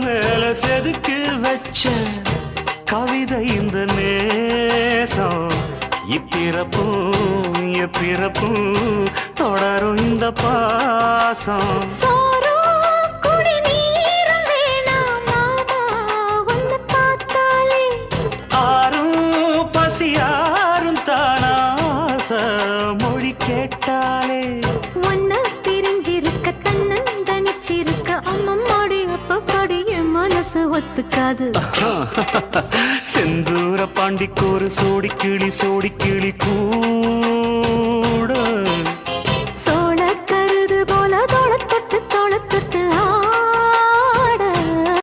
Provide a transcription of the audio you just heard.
மேல செதுக்கு வச்ச கவிதை இந்த நேசம் இப்பிறப்பும் எப்பிறப்பும் தொடரும் இந்த பாசம் ஆரும் பசியாரும் தானாச மொழி கேட்டாலே ஒன்ன பிரிஞ்சிருக்க தன்னந்தனிச்சிருக்க அம்மம்மாடி அப்பப்படி என் மனசு ஒத்துக்காது செந்தூர பாண்டிக்கு ஒரு சோடி கிளி கூ